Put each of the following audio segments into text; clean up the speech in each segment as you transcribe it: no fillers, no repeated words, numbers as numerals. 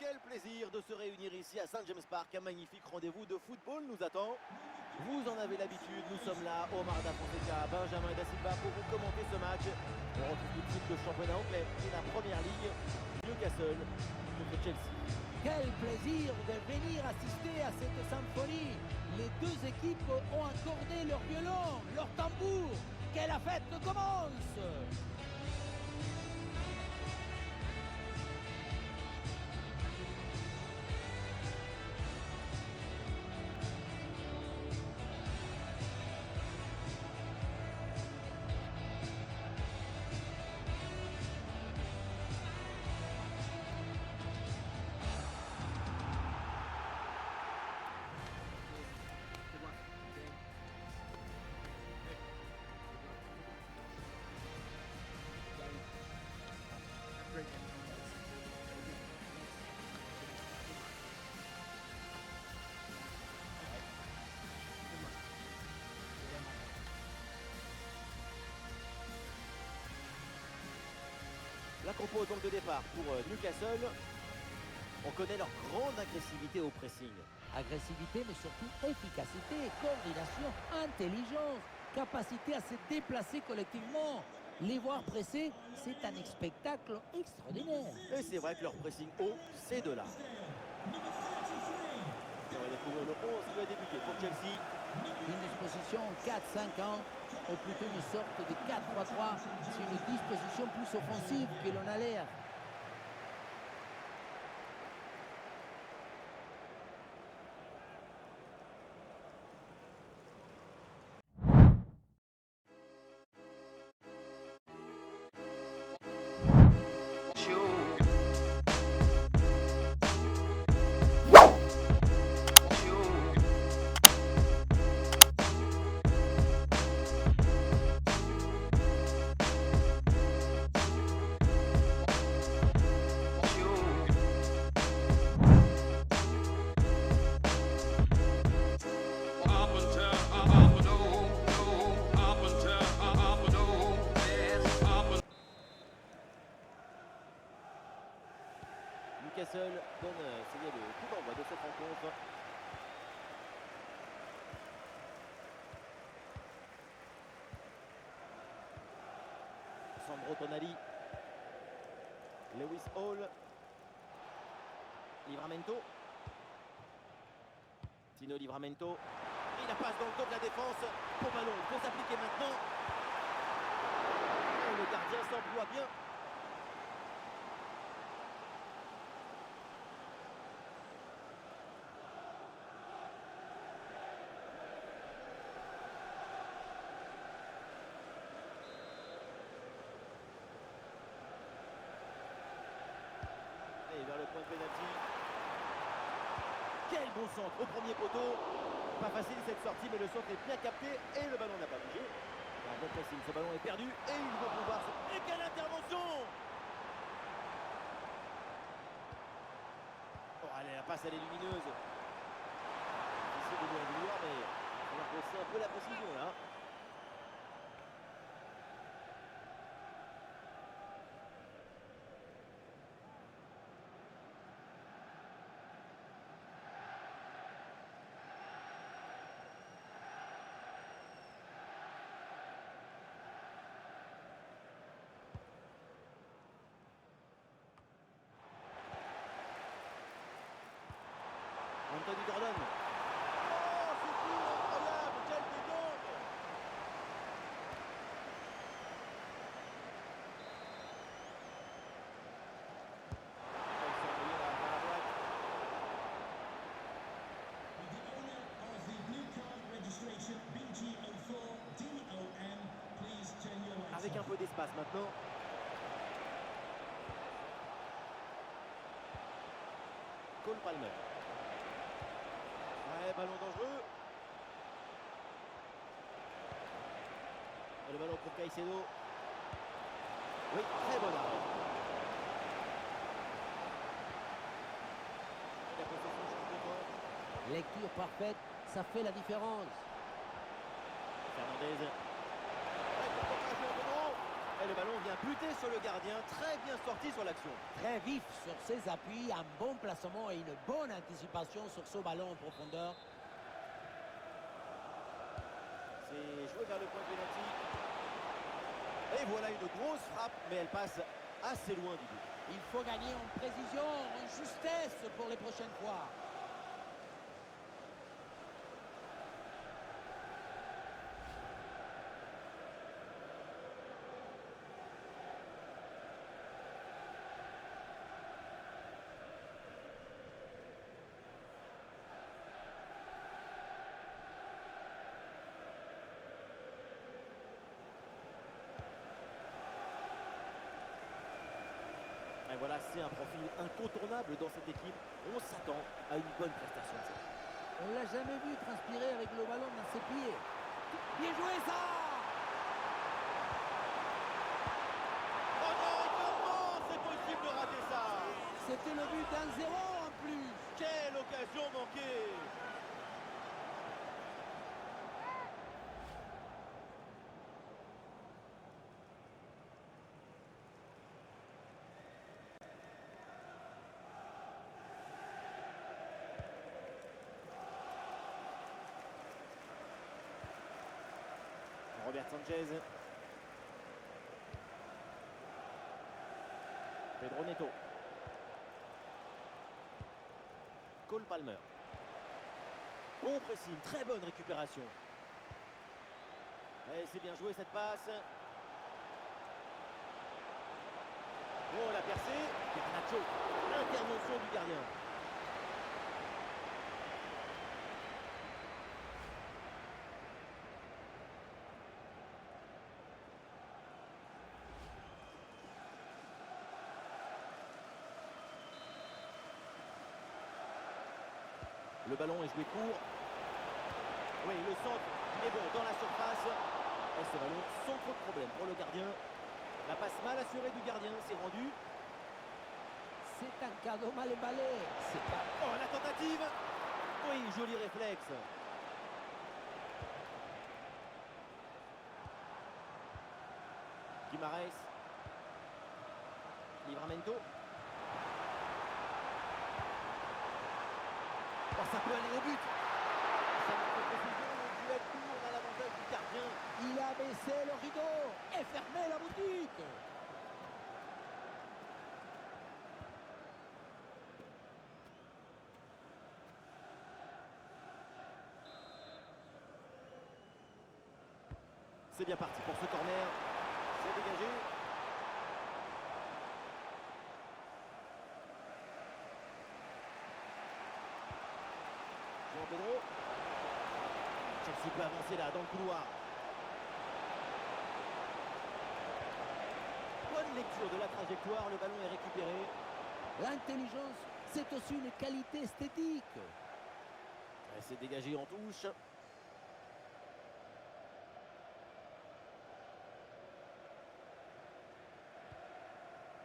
quel plaisir de se réunir ici à St. James Park. Un magnifique rendez-vous de football nous attend. Vous en avez l'habitude, nous sommes là, Omar Da Fonseca, Benjamin Da Silva pour vous commenter ce match. On retrouve tout de suite le championnat anglais et la première ligue, Newcastle contre Chelsea. Quel plaisir de venir assister à cette symphonie. Les deux équipes ont accordé leur violon, leur tambour. Que la fête commence! La compo donc de départ pour Newcastle. On connaît leur grande agressivité au pressing. Agressivité, mais surtout efficacité, coordination, intelligence, capacité à se déplacer collectivement. Les voir presser, c'est un spectacle extraordinaire. Et c'est vrai que leur pressing haut, c'est de là. On va découvrir le 11 qui va débuter pour Chelsea. Une disposition 4-5-1, ou plutôt une sorte de 4-3-3. C'est une disposition plus offensive que l'on a l'air. Newcastle donne ça y est, le coup d'envoi de cette rencontre. Sandro Tonali. Lewis Hall. Livramento. Tino Livramento. Et la passe dans le dos de la défense. Pour ballon, il faut s'appliquer maintenant. Et le gardien s'emploie bien. Et vers le point de pénalty. Quel bon centre au premier poteau. Pas facile cette sortie, mais le centre est bien capté et le ballon n'a pas bougé. Un bon pressing, ce ballon est perdu et il va pouvoir se... Et quelle intervention! Oh, allez, la passe elle est lumineuse. Difficile de bien vouloir, mais on va aussi un peu la précision là. Anthony Gordon. Oh, c'est cool, incroyable, quel dégongue! Avec un peu d'espace maintenant. Cole Palmer. Ouais, ballon dangereux. Et le ballon pour Caicedo. Oui, très bon arrêt. La possession change de camp. Lecture parfaite, ça fait la différence. Fernandez. Et le ballon vient buté sur le gardien, très bien sorti sur l'action. Très vif sur ses appuis, un bon placement et une bonne anticipation sur ce ballon en profondeur. C'est joué vers le point de pénalty. Et voilà une grosse frappe, mais elle passe assez loin du but. Il faut gagner en précision, en justesse pour les prochaines fois. Et voilà, c'est un profil incontournable dans cette équipe. On s'attend à une bonne prestation de cette équipe. On l'a jamais vu transpirer avec le ballon dans ses pieds. Bien joué ça! Oh non, comment c'est possible de rater ça? C'était le but d'1-0 en plus. Quelle occasion manquée! Robert Sanchez. Pedro Neto. Cole Palmer. Bon pressing, très bonne récupération. Et c'est bien joué cette passe. Oh la percée. Garnacho. Intervention du gardien. Le ballon est joué court. Oui, le centre, il est bon dans la surface. Et ce ballon sans trop de problème pour le gardien. La passe mal assurée du gardien, c'est rendu. C'est un cadeau mal emballé. C'est pas... Oh, la tentative. Oui, joli réflexe. Guimarães. Livramento. Oh, ça peut aller au but. Ça montre précision, le duel court à l'avantage du gardien. Il a baissé le rideau et fermé la boutique. C'est bien parti pour ce corner. C'est dégagé. João Pedro. Chelsea peut avancer là dans le couloir. Bonne lecture de la trajectoire, le ballon est récupéré. L'intelligence, c'est aussi une qualité esthétique. Et c'est dégagé en touche.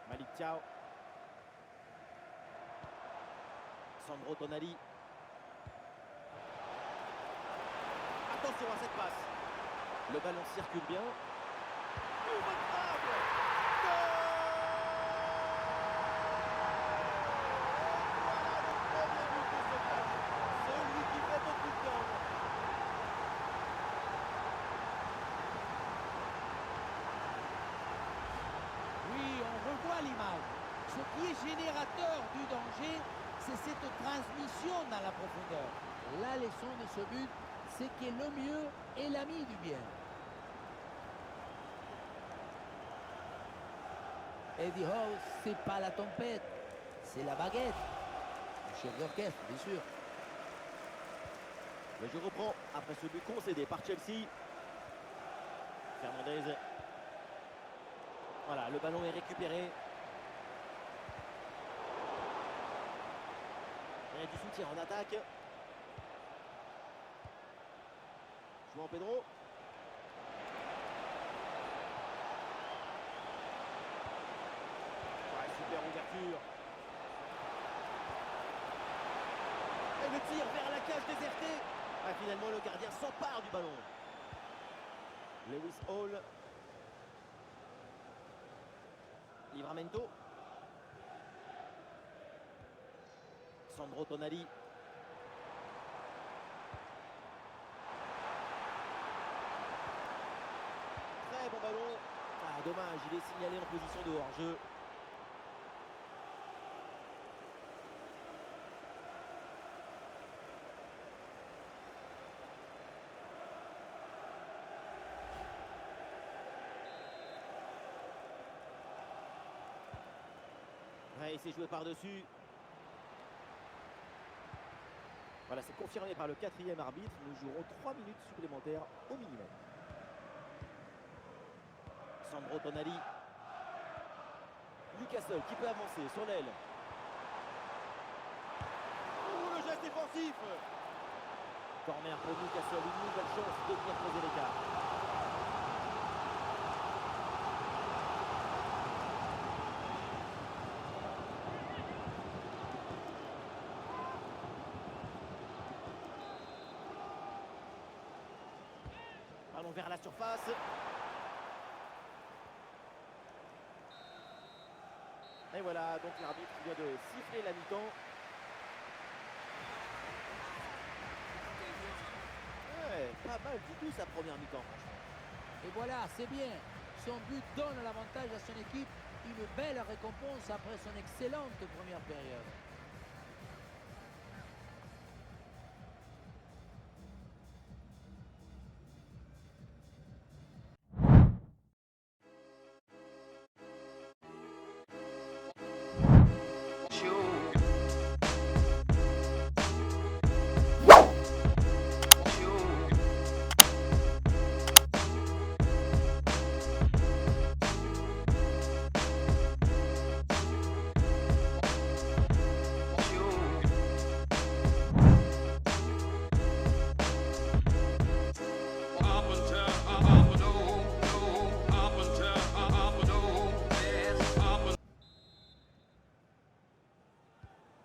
Malick Thiaw. Sandro Tonali. Attention à cette passe. Le ballon circule bien. Oh, bonne frappe. Goal. Voilà le premier but de ce match. Celui qui fait beaucoup de temps. Oui, on revoit l'image. Ce qui est générateur du danger, c'est cette transmission dans la profondeur. La leçon de ce but, c'est que le mieux est l'ami du bien. Eddie Howe, c'est pas la tempête, c'est la baguette. Le chef d'orchestre, bien sûr. Le jeu reprend après ce but concédé par Chelsea. Fernandez. Voilà, le ballon est récupéré. Il y a du soutien en attaque. João Pedro. Ouais, super ouverture. Et le tir vers la cage désertée. Ah, finalement, le gardien s'empare du ballon. Lewis Hall. Livramento. Sandro Tonali. Très bon ballon. Ah, dommage, il est signalé en position de hors-jeu. Ouais, il s'est joué par-dessus. Voilà, c'est confirmé par le 4e arbitre. Nous jouerons 3 minutes supplémentaires au minimum. Sandro Tonali. Lucasol qui peut avancer sur l'aile. Ouh, le geste défensif. Corner pour Lucasol, une nouvelle chance de venir poser l'écart. Allons vers la surface. Et voilà, donc l'arbitre vient de siffler la mi-temps. Ouais, pas mal du tout sa première mi-temps, franchement. Et voilà, c'est bien. Son but donne l'avantage à son équipe. Une belle récompense après son excellente première période.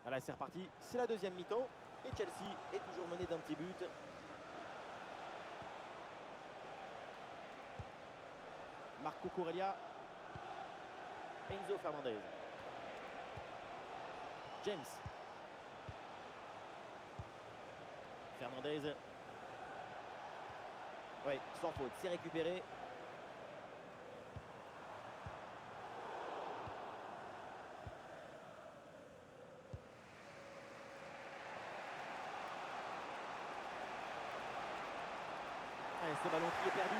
Voilà, c'est reparti. C'est la deuxième mi-temps. Et Chelsea est toujours mené d'un petit but. Marco Cucurella. Enzo Fernandez. James. Fernandez. Oui, sans faute. C'est récupéré. Allez, ce ballon qui est perdu.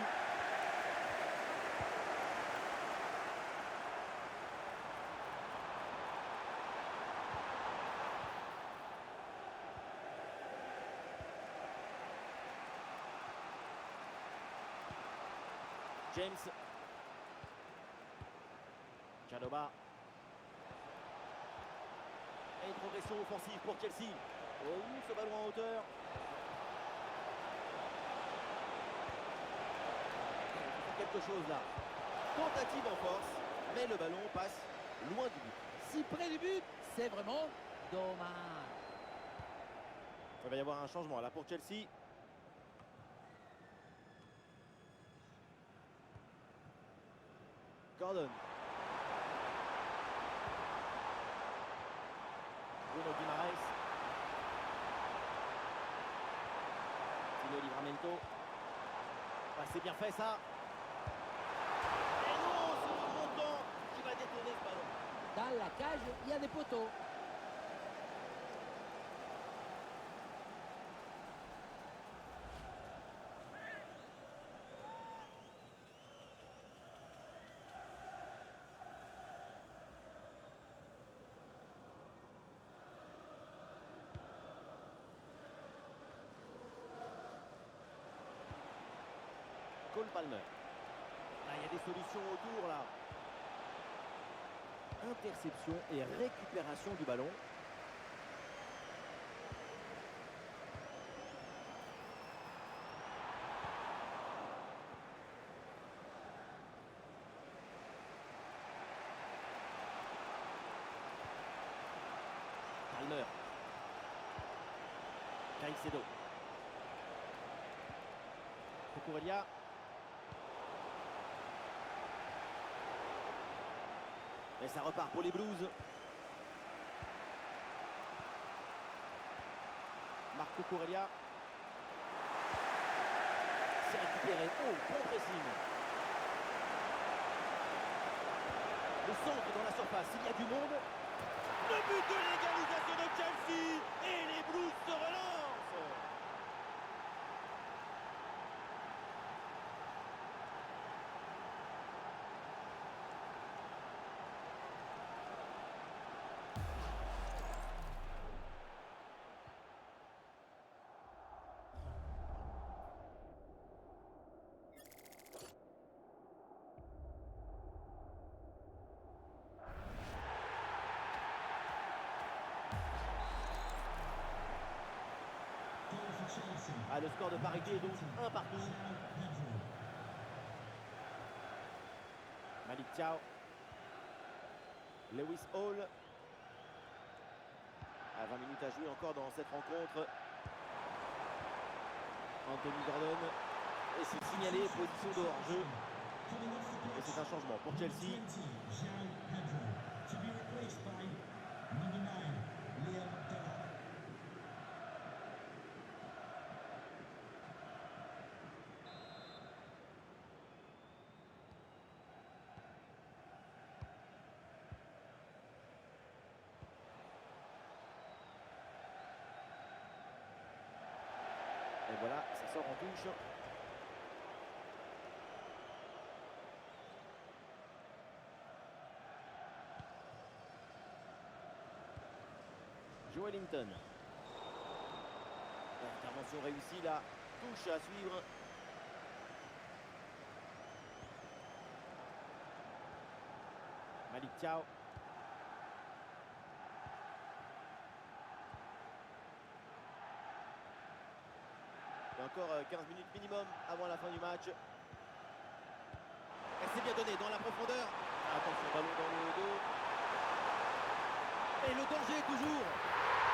James. Chalobah. Et une progression offensive pour Chelsea. Oh, ce ballon en hauteur. Quelque chose là. Tentative en force, mais le ballon passe loin du but. Si près du but, c'est vraiment dommage. Il va y avoir un changement là pour Chelsea. Gordon. Bruno Guimaraes. Tino Livramento. Ah, c'est bien fait ça. Et non, c'est le montant qui va détourner ce ballon. Dans la cage, il y a des poteaux. Cole Palmer. Ah, il y a des solutions autour là. Interception et récupération du ballon. Palmer. Caicedo. Cucurella. Et ça repart pour les Blues. Marco Corellia. C'est récupéré. Oh, bon pressing. Le centre dans la surface, il y a du monde. Le but de l'égalisation de Chelsea. Et les Blues se relancent. Ah, le score de parité est donc 1 partout. Malik Thiaw. Lewis Hall. À 20 minutes à jouer encore dans cette rencontre. Anthony Gordon. Et c'est signalé, position de hors-jeu. Et c'est un changement pour Chelsea. Et voilà, ça sort en touche. Joe Wellington. Intervention réussie là. Touche à suivre. Malik Thiaw. Et encore 15 minutes minimum avant la fin du match. Elle s'est bien donnée dans la profondeur. Attention, ballon dans le dos. Et le danger toujours.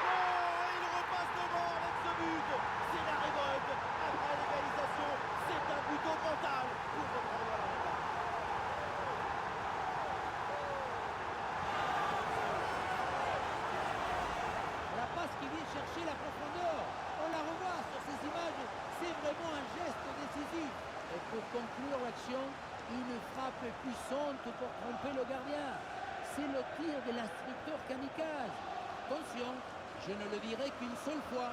Oh, il repasse devant avec ce but. C'est la révolte. Après l'égalisation, c'est un but au mental pour reprendre la balle. La passe qui vient chercher la profondeur. On la revoit sur ces images. C'est vraiment un geste décisif. Et pour conclure l'action, une frappe puissante pour tromper le gardien. C'est le tir de l'instructeur kamikaze. Attention, je ne le dirai qu'une seule fois.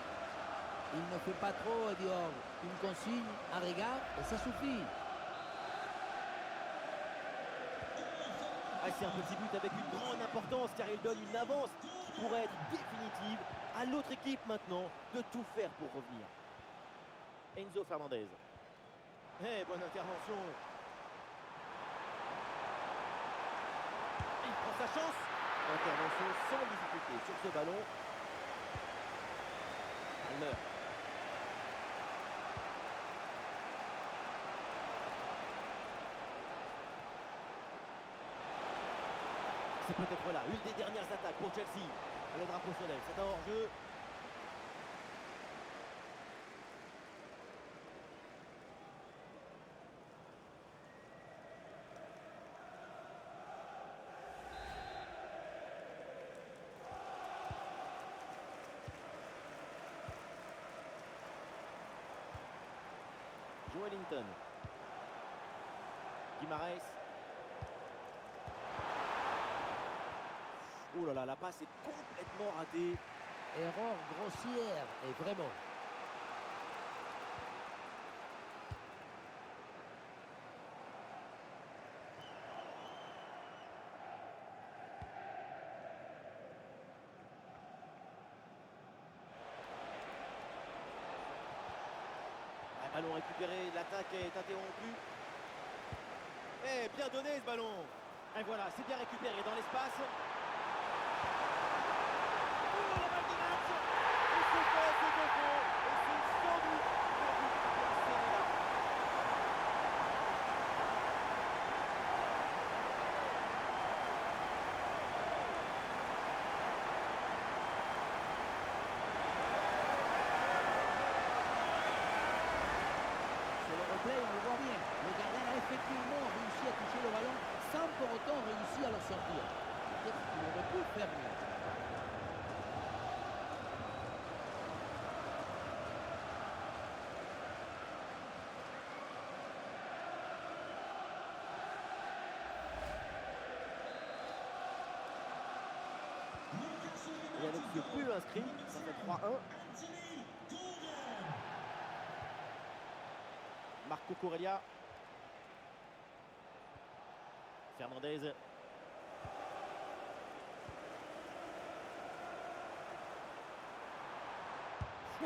Il ne fait pas trop, Dior. Une consigne, un regard, et ça suffit. Ah, c'est un petit but avec une grande importance car il donne une avance qui pourrait être définitive. À l'autre équipe maintenant de tout faire pour revenir. Enzo Fernandez. Eh, bonne intervention. Il prend sa chance. Intervention sans difficulté sur ce ballon. Almer. C'est peut-être là une des dernières attaques pour Chelsea. Le drapeau soleil, c'est un hors-jeu. Joe Wellington. Guimaraes. Oh là là, la passe est complètement ratée. Erreur grossière, et vraiment. Ballon récupéré, l'attaque est interrompue. Eh, bien donné ce ballon. Et voilà, c'est bien récupéré dans l'espace. Oh, la balle de match. Et c'est fait, c'est de faux. Et c'est sans doute le but de celui-là. Sur le replay, on le voit bien. Le gardien a effectivement réussi à toucher le ballon sans pour autant réussir à le sortir. Le but inscrit, ça fait 3-1. Marco Corellia. Fernandez.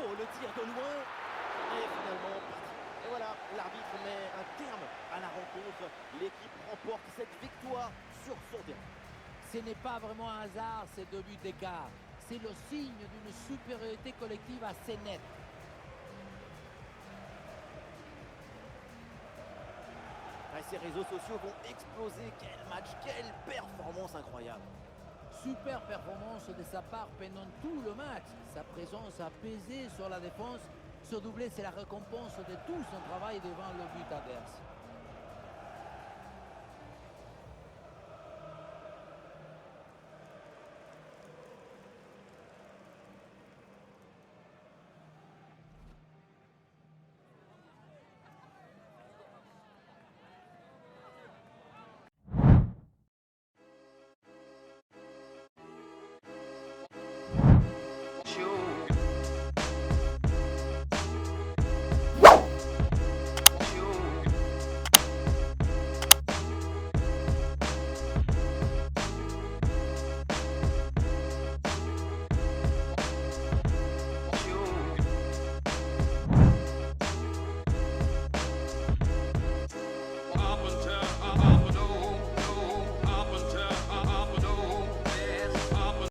Oh, le tir de loin. Et finalement, parti. Et voilà, l'arbitre met un terme à la rencontre. L'équipe remporte cette victoire sur son terrain. Ce n'est pas vraiment un hasard, ces 2 buts d'écart. C'est le signe d'une supériorité collective assez nette. Ces réseaux sociaux vont exploser. Quel match, quelle performance incroyable. Super performance de sa part pendant tout le match. Sa présence a pesé sur la défense. Ce doublé, c'est la récompense de tout son travail devant le but adverse.